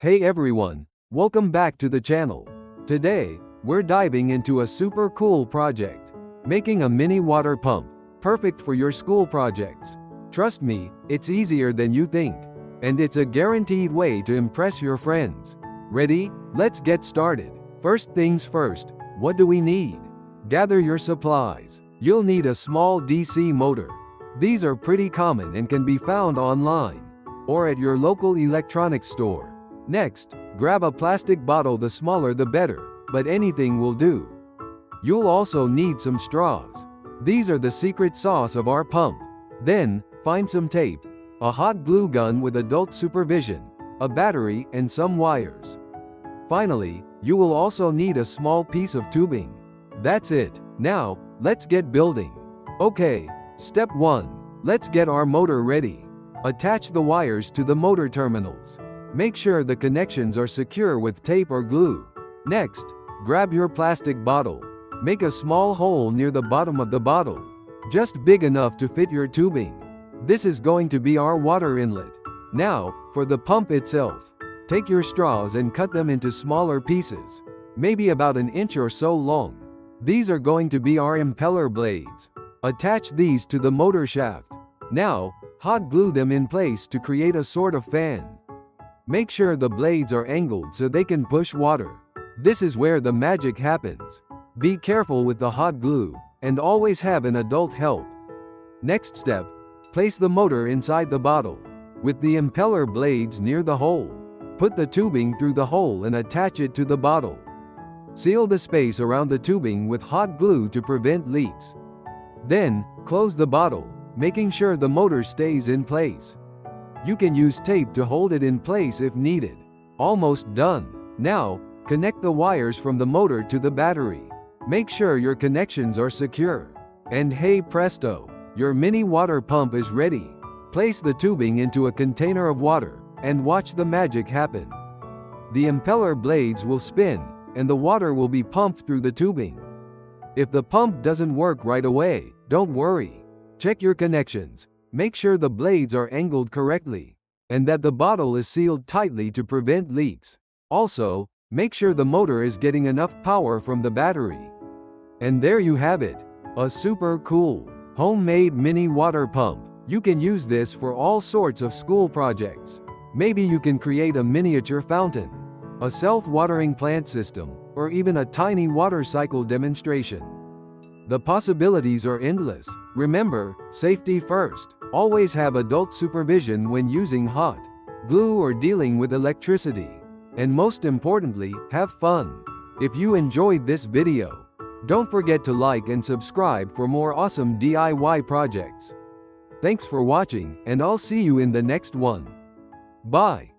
Hey everyone, welcome back to the channel. Today, we're diving into a super cool project, making a mini water pump, perfect for your school projects. Trust me, it's easier than you think, and it's a guaranteed way to impress your friends. Ready? Let's get started. First things first, what do we need? Gather your supplies. You'll need a small DC motor. These are pretty common and can be found online or at your local electronics store. Next, grab a plastic bottle, the smaller the better, but anything will do. You'll also need some straws. These are the secret sauce of our pump. Then, find some tape, a hot glue gun with adult supervision, a battery and some wires. Finally, you will also need a small piece of tubing. That's it. Now, let's get building. Okay, step 1. Let's get our motor ready. Attach the wires to the motor terminals. Make sure the connections are secure with tape or glue. Next, grab your plastic bottle. Make a small hole near the bottom of the bottle, just big enough to fit your tubing. This is going to be our water inlet. Now, for the pump itself. Take your straws and cut them into smaller pieces, maybe about an inch or so long. These are going to be our impeller blades. Attach these to the motor shaft. Now, hot glue them in place to create a sort of fan. Make sure the blades are angled so they can push water. This is where the magic happens. Be careful with the hot glue, and always have an adult help. Next step, place the motor inside the bottle, with the impeller blades near the hole. Put the tubing through the hole and attach it to the bottle. Seal the space around the tubing with hot glue to prevent leaks. Then, close the bottle, making sure the motor stays in place. You can use tape to hold it in place if needed. Almost done. Now, connect the wires from the motor to the battery. Make sure your connections are secure. And hey presto, your mini water pump is ready. Place the tubing into a container of water, and watch the magic happen. The impeller blades will spin, and the water will be pumped through the tubing. If the pump doesn't work right away, don't worry. Check your connections. Make sure the blades are angled correctly, and that the bottle is sealed tightly to prevent leaks. Also, make sure the motor is getting enough power from the battery. And there you have it, a super cool, homemade mini water pump. You can use this for all sorts of school projects. Maybe you can create a miniature fountain, a self-watering plant system, or even a tiny water cycle demonstration. The possibilities are endless. Remember, safety first. Always have adult supervision when using hot glue or dealing with electricity. And most importantly, have fun. If you enjoyed this video, don't forget to like and subscribe for more awesome DIY projects. Thanks for watching, and I'll see you in the next one. Bye.